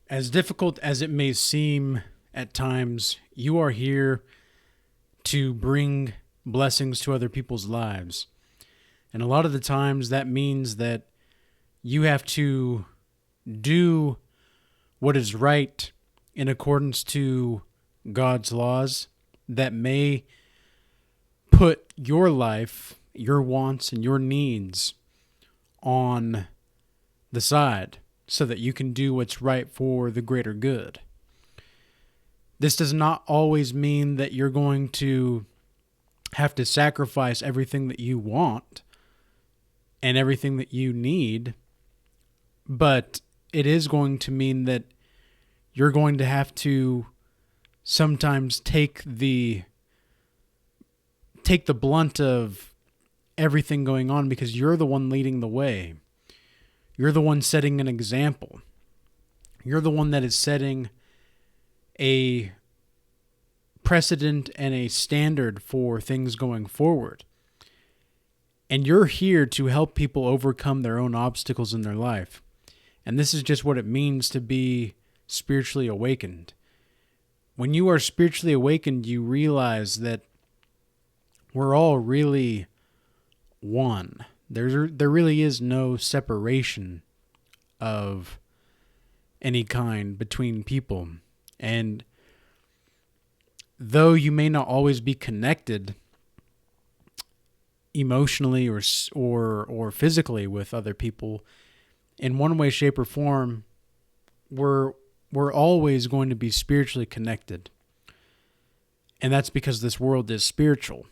As difficult as it may seem at times, you are here to bring blessings to other people's lives. And a lot of the times that means that you have to do what is right in accordance to God's laws that may put your life, your wants, and your needs on the side so that you can do what's right for the greater good. This does not always mean that you're going to have to sacrifice everything that you want and everything that you need, but it is going to mean that you're going to have to sometimes take the blunt of everything going on because you're the one leading the way. You're the one setting an example. You're the one that is setting a precedent and a standard for things going forward. And you're here to help people overcome their own obstacles in their life. And this is just what it means to be spiritually awakened. When you are spiritually awakened, you realize that we're all really one. There really is no separation of any kind between people. And though you may not always be connected emotionally or physically with other people, in one way, shape, or form, we're always going to be spiritually connected. And that's because this world is spiritual.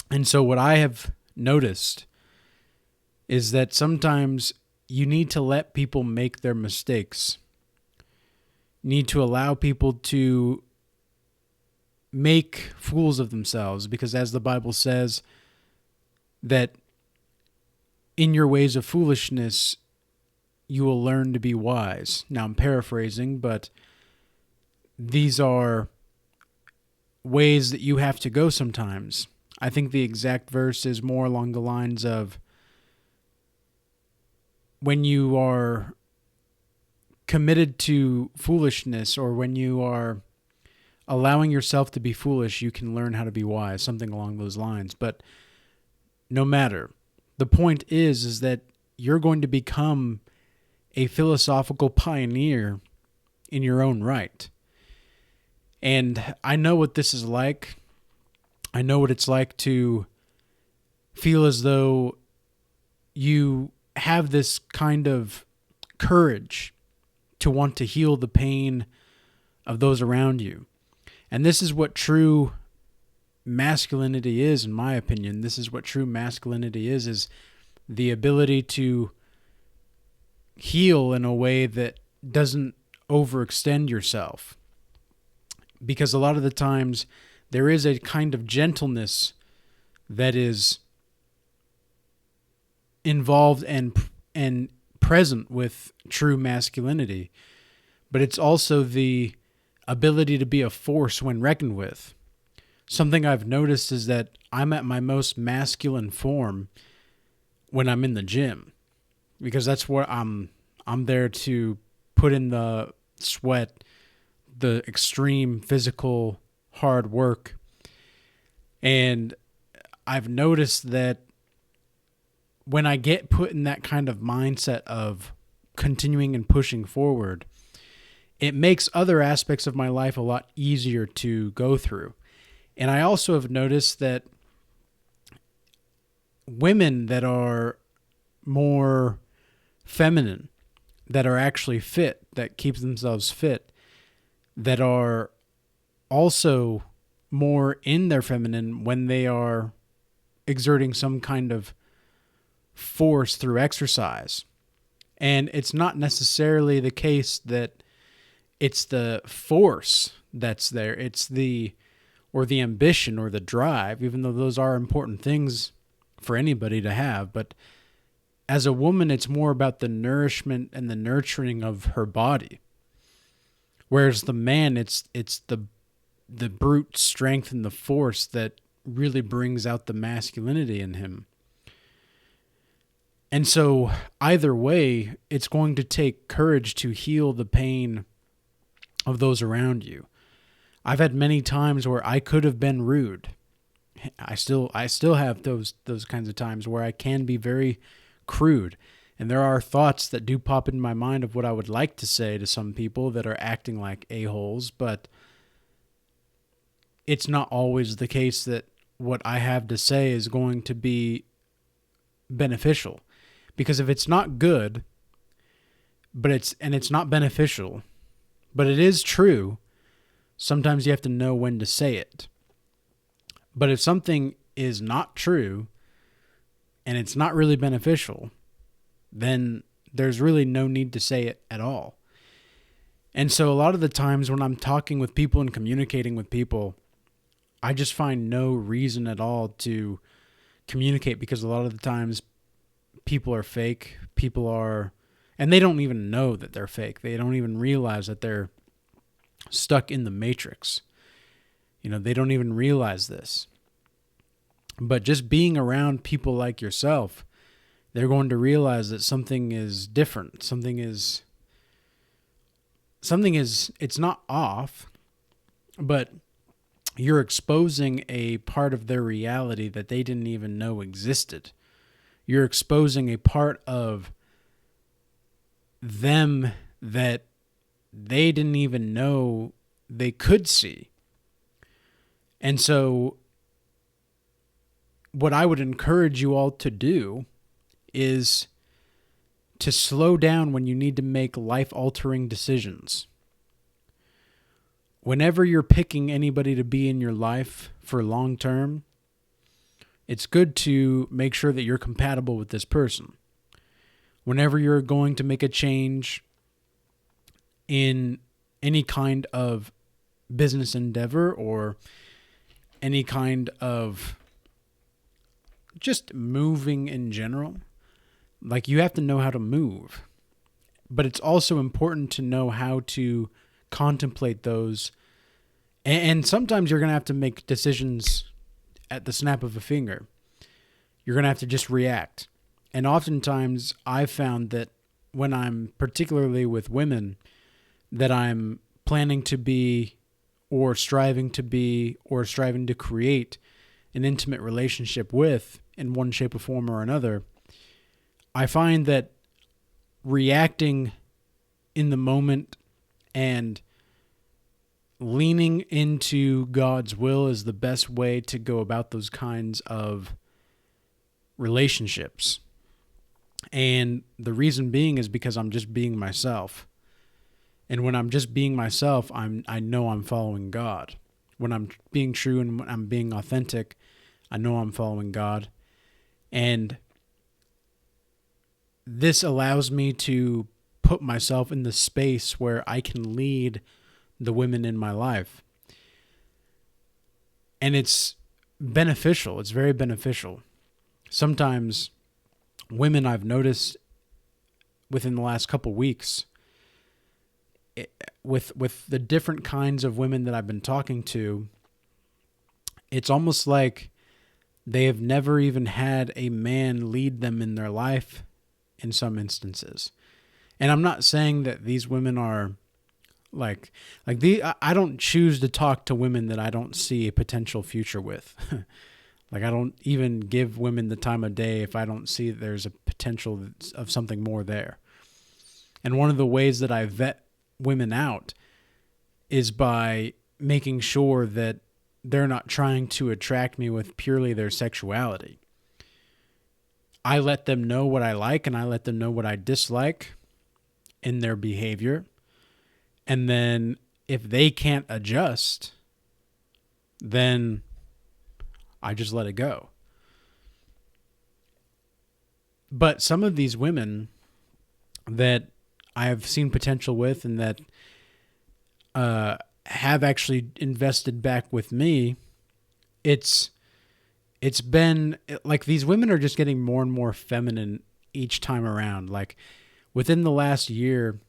And so what I have noticed is that sometimes you need to let people make their mistakes. You need to allow people to make fools of themselves, because as the Bible says, that in your ways of foolishness, you will learn to be wise. Now, I'm paraphrasing, but these are ways that you have to go sometimes. I think the exact verse is more along the lines of when you are committed to foolishness, or when you are allowing yourself to be foolish, you can learn how to be wise, something along those lines. But no matter, the point is that you're going to become a philosophical pioneer in your own right. And I know what this is like. I know what it's like to feel as though you have this kind of courage to want to heal the pain of those around you. And this is what true masculinity is, in my opinion. This is what true masculinity is the ability to heal in a way that doesn't overextend yourself. Because a lot of the times there is a kind of gentleness that is involved and present with true masculinity, but it's also the ability to be a force when reckoned with. Something I've noticed is that I'm at my most masculine form when I'm in the gym, because that's where I'm there to put in the sweat, the extreme physical hard work. And I've noticed that when I get put in that kind of mindset of continuing and pushing forward, it makes other aspects of my life a lot easier to go through. And I also have noticed that women that are more feminine, that are actually fit, that keep themselves fit, that are also more in their feminine when they are exerting some kind of force through exercise. And it's not necessarily the case that it's the force that's there. It's the ambition or the drive, even though those are important things for anybody to have. But as a woman, it's more about the nourishment and the nurturing of her body. Whereas the man, it's the brute strength and the force that really brings out the masculinity in him. And so either way, it's going to take courage to heal the pain of those around you. I've had many times where I could have been rude. I still have those kinds of times where I can be very crude. And there are thoughts that do pop in my mind of what I would like to say to some people that are acting like a-holes, but it's not always the case that what I have to say is going to be beneficial. Because if it's not good, it's not beneficial, but it is true, sometimes you have to know when to say it. But if something is not true and it's not really beneficial, then there's really no need to say it at all. And so a lot of the times when I'm talking with people and communicating with people, I just find no reason at all to communicate, because a lot of the times people are fake. And they don't even know that they're fake. They don't even realize that they're stuck in the matrix. They don't even realize this. But just being around people like yourself, they're going to realize that something is different. It's not off, but you're exposing a part of their reality that they didn't even know existed. You're exposing a part of them that they didn't even know they could see. And so what I would encourage you all to do is to slow down when you need to make life-altering decisions. Whenever you're picking anybody to be in your life for long term, it's good to make sure that you're compatible with this person. Whenever you're going to make a change in any kind of business endeavor or any kind of just moving in general, like, you have to know how to move. But it's also important to know how to contemplate those. And sometimes you're going to have to make decisions at the snap of a finger. You're going to have to just react. And oftentimes I've found that when I'm particularly with women that I'm planning to be or striving to create an intimate relationship with in one shape or form or another, I find that reacting in the moment and leaning into God's will is the best way to go about those kinds of relationships. And the reason being is because I'm just being myself. And when I'm just being myself, I know I'm following God. When I'm being true and when I'm being authentic, I know I'm following God. And this allows me to put myself in the space where I can lead the women in my life. And it's beneficial. It's very beneficial. Sometimes women, I've noticed within the last couple weeks, with the different kinds of women that I've been talking to, it's almost like they have never even had a man lead them in their life in some instances. And I'm not saying that these women are I don't choose to talk to women that I don't see a potential future with. I don't even give women the time of day if I don't see that there's a potential of something more there. And one of the ways that I vet women out is by making sure that they're not trying to attract me with purely their sexuality. I let them know what I like and I let them know what I dislike in their behavior. And then if they can't adjust, then I just let it go. But some of these women that I have seen potential with and that have actually invested back with me, it's been like these women are just getting more and more feminine each time around. Like within the last year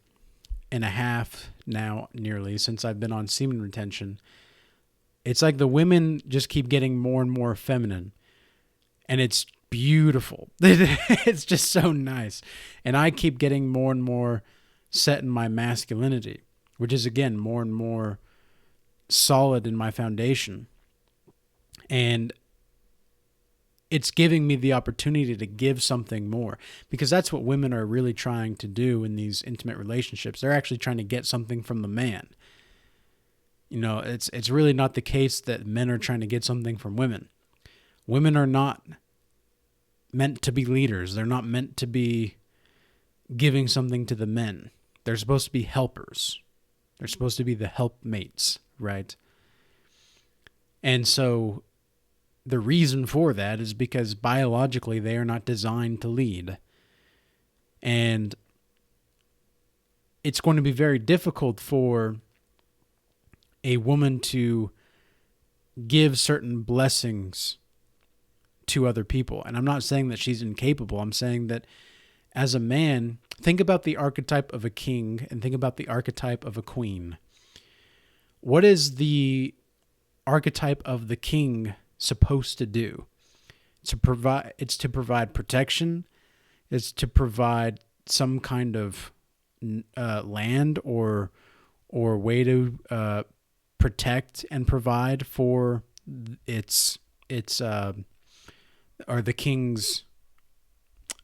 and a half now, nearly, since I've been on semen retention, it's like the women just keep getting more and more feminine. And it's beautiful. It's just so nice. And I keep getting more and more set in my masculinity, which is, again, more and more solid in my foundation. And it's giving me the opportunity to give something more, because that's what women are really trying to do in these intimate relationships. They're actually trying to get something from the man. You know, it's really not the case that men are trying to get something from women. Women are not meant to be leaders. They're not meant to be giving something to the men. They're supposed to be helpers. They're supposed to be the helpmates, right? And so the reason for that is because biologically they are not designed to lead. And it's going to be very difficult for a woman to give certain blessings to other people. And I'm not saying that she's incapable. I'm saying that as a man, think about the archetype of a king and think about the archetype of a queen. What is the archetype of the king supposed to do? It's to provide protection. It's to provide some kind of land or way to protect and provide for its or the king's,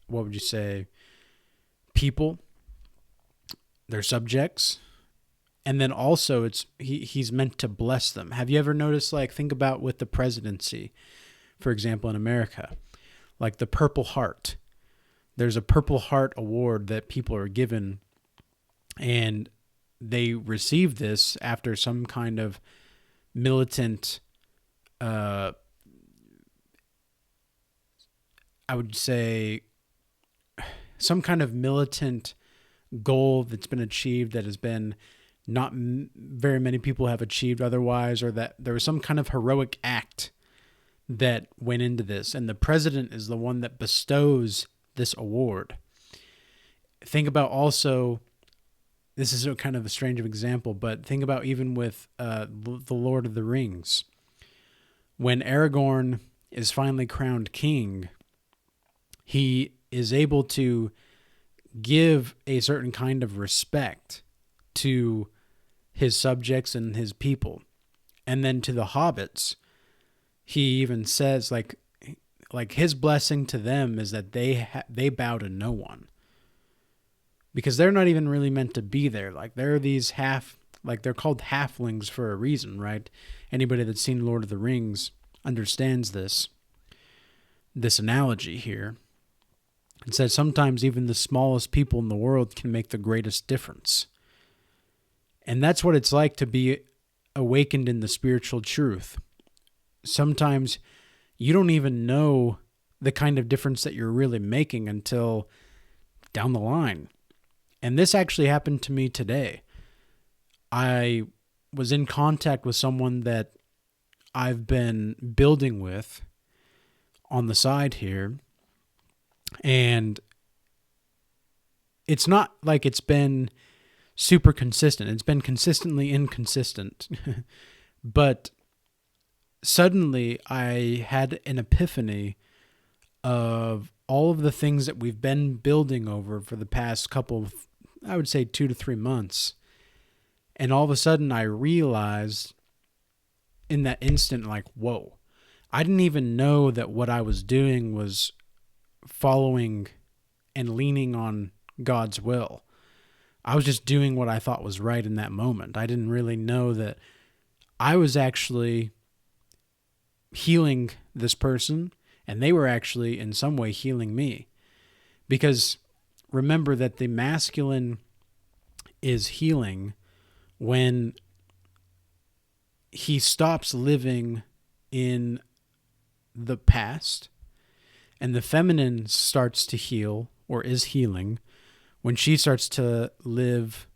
what would you say, people, their subjects. And then also he's meant to bless them. Have you ever noticed, like, think about with the presidency, for example, in America, like the Purple Heart. There's a Purple Heart award that people are given, and they receive this after some kind of militant, I would say, some kind of militant goal that's been achieved that has been not very many people have achieved otherwise, or that there was some kind of heroic act that went into this. And the president is the one that bestows this award. Think about also, this is a kind of a strange example, but think about even with the Lord of the Rings. When Aragorn is finally crowned king, he is able to give a certain kind of respect to his subjects and his people. And then to the hobbits, he even says, like his blessing to them is that they bow to no one, because they're not even really meant to be there. Like, they're these they're called halflings for a reason, right? Anybody that's seen Lord of the Rings understands this analogy here. It says sometimes even the smallest people in the world can make the greatest difference. And that's what it's like to be awakened in the spiritual truth. Sometimes you don't even know the kind of difference that you're really making until down the line. And this actually happened to me today. I was in contact with someone that I've been building with on the side here. And it's not like it's been super consistent. It's been consistently inconsistent. But suddenly I had an epiphany of all of the things that we've been building over for the past couple of, I would say, 2 to 3 months. And all of a sudden I realized in that instant, like, whoa, I didn't even know that what I was doing was following and leaning on God's will. I was just doing what I thought was right in that moment. I didn't really know that I was actually healing this person, and they were actually in some way healing me. Because remember that the masculine is healing when he stops living in the past, and the feminine starts to heal, or is healing, when she starts to live,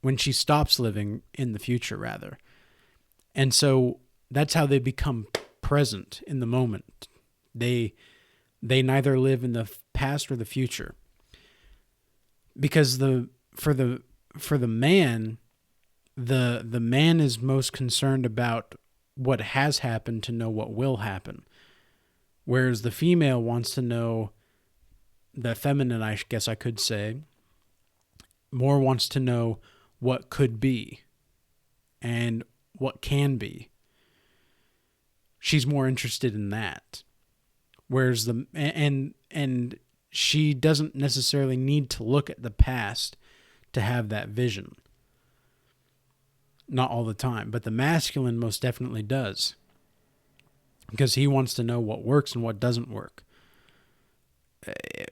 when she stops living in the future, rather. And so that's how they become present in the moment. They neither live in the past or the future. Because for the man, the man is most concerned about what has happened to know what will happen. Whereas the female wants to know, the feminine, I guess I could say, more wants to know what could be and what can be. She's more interested in that. Whereas and she doesn't necessarily need to look at the past to have that vision. Not all the time, but the masculine most definitely does. Because he wants to know what works and what doesn't work.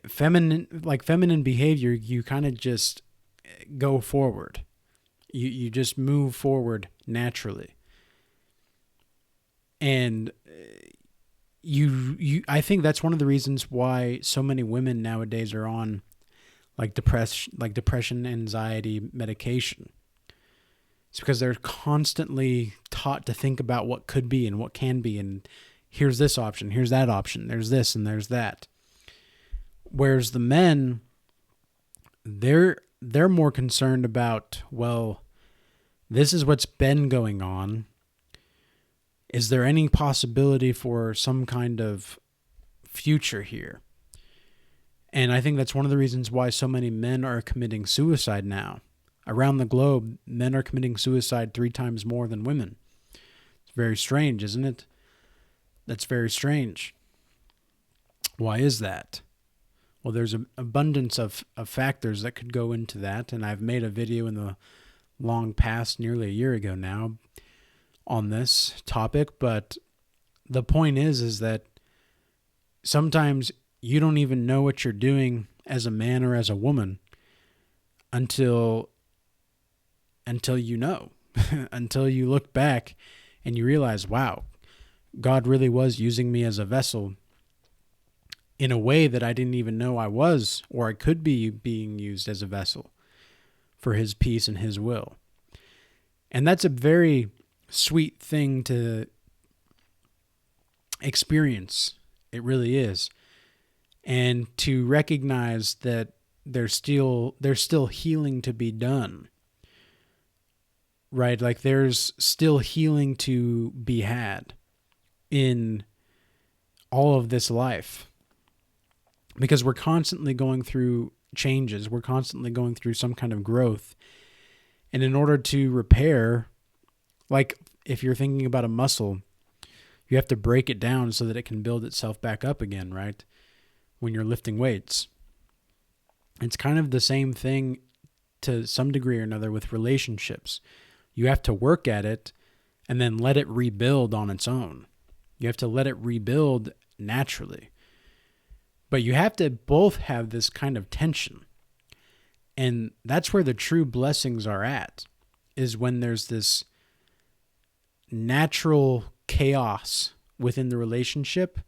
Feminine behavior, you kind of just go forward. You just move forward naturally. And I think that's one of the reasons why so many women nowadays are on depression, anxiety medication. It's because they're constantly taught to think about what could be and what can be, and here's this option, here's that option, there's this and there's that. Whereas the men, they're more concerned about, well, this is what's been going on. Is there any possibility for some kind of future here? And I think that's one of the reasons why so many men are committing suicide now. Around the globe, men are committing suicide 3 times more than women. It's very strange, isn't it? That's very strange. Why is that? Well, there's an abundance of factors that could go into that, and I've made a video in the long past, nearly a year ago now, on this topic, but the point is that sometimes you don't even know what you're doing as a man or as a woman until you know, until you look back and you realize, wow, God really was using me as a vessel in a way that I didn't even know I was, or I could be being used as a vessel for his peace and his will. And that's a very sweet thing to experience. It really is. And to recognize that there's still healing to be done. Right? Like there's still healing to be had in all of this life. Because we're constantly going through changes. We're constantly going through some kind of growth. And in order to repair, like if you're thinking about a muscle, you have to break it down so that it can build itself back up again, right? When you're lifting weights. It's kind of the same thing to some degree or another with relationships. You have to work at it and then let it rebuild on its own. You have to let it rebuild naturally. But you have to both have this kind of tension. And that's where the true blessings are at, is when there's this natural chaos within the relationship.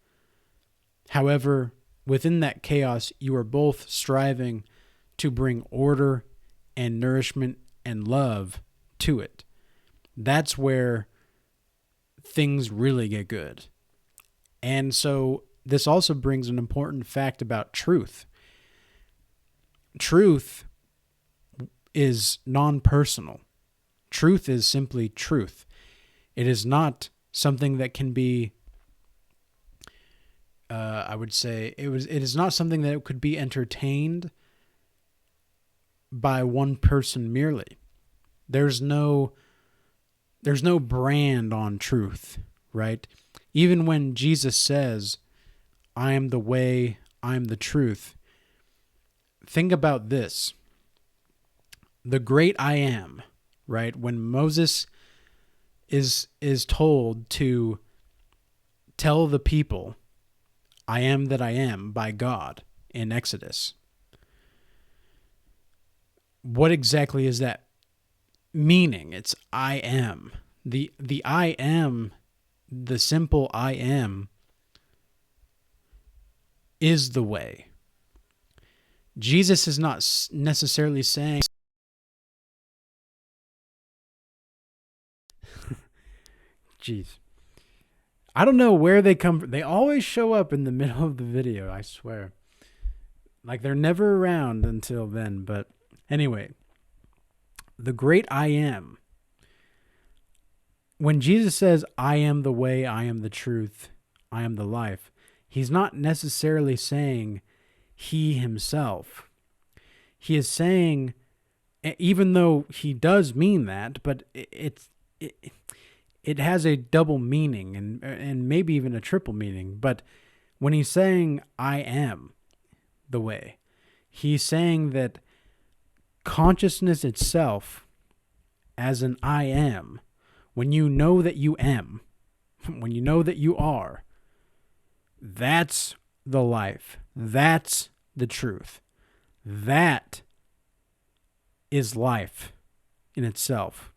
However, within that chaos, you are both striving to bring order and nourishment and love to it. That's where things really get good. And so this also brings an important fact about truth. Truth is non-personal. Truth is simply truth. It is not something that can be, I would say, it is not something that could be entertained by one person merely. There's no brand on truth, right? Even when Jesus says, I am the way, I am the truth. Think about this. The great I am, right? When Moses is told to tell the people, I am that I am by God in Exodus. What exactly is that meaning? It's I am. The I am, the simple I am, is the way. Jesus is not necessarily saying, jeez. I don't know where they come from. They always show up in the middle of the video, I swear. Like they're never around until then. But anyway, the great I am. When Jesus says, I am the way, I am the truth, I am the life, he's not necessarily saying he himself. He is saying, even though he does mean that, but it has a double meaning and maybe even a triple meaning. But when he's saying I am the way, he's saying that consciousness itself as an I am, when you know that you am, when you know that you are, that's the life. That's the truth. That is life in itself.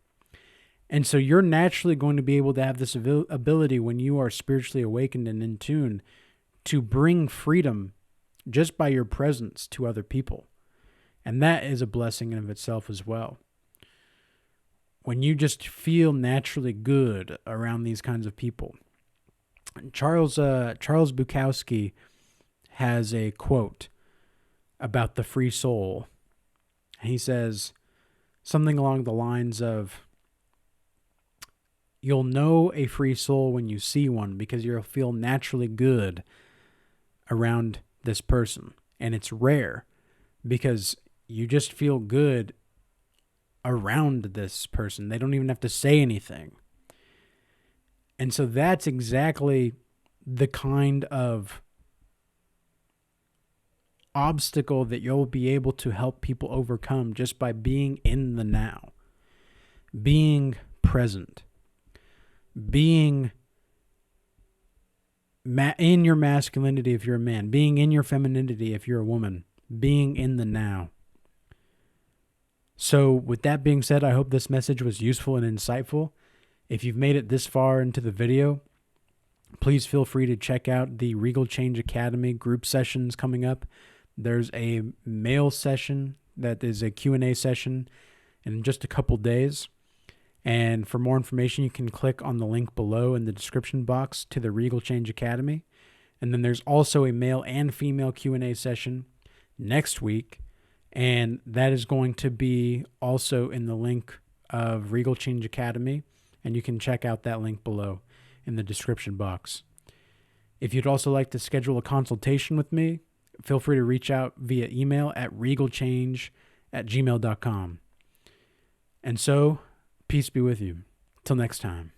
And so you're naturally going to be able to have this ability when you are spiritually awakened and in tune to bring freedom just by your presence to other people. And that is a blessing in of itself as well. When you just feel naturally good around these kinds of people. Charles Bukowski has a quote about the free soul. He says something along the lines of, you'll know a free soul when you see one because you'll feel naturally good around this person. And it's rare because you just feel good around this person. They don't even have to say anything. And so that's exactly the kind of obstacle that you'll be able to help people overcome just by being in the now, being present, being in your masculinity if you're a man, being in your femininity if you're a woman, being in the now. So with that being said, I hope this message was useful and insightful. If you've made it this far into the video, please feel free to check out the Regal Change Academy group sessions coming up. There's a male session that is a Q&A session in just a couple days. And for more information, you can click on the link below in the description box to the Regal Change Academy. And then there's also a male and female Q&A session next week. And that is going to be also in the link of Regal Change Academy. And you can check out that link below in the description box. If you'd also like to schedule a consultation with me, feel free to reach out via email at regalchange@gmail.com. And so, peace be with you. Till next time.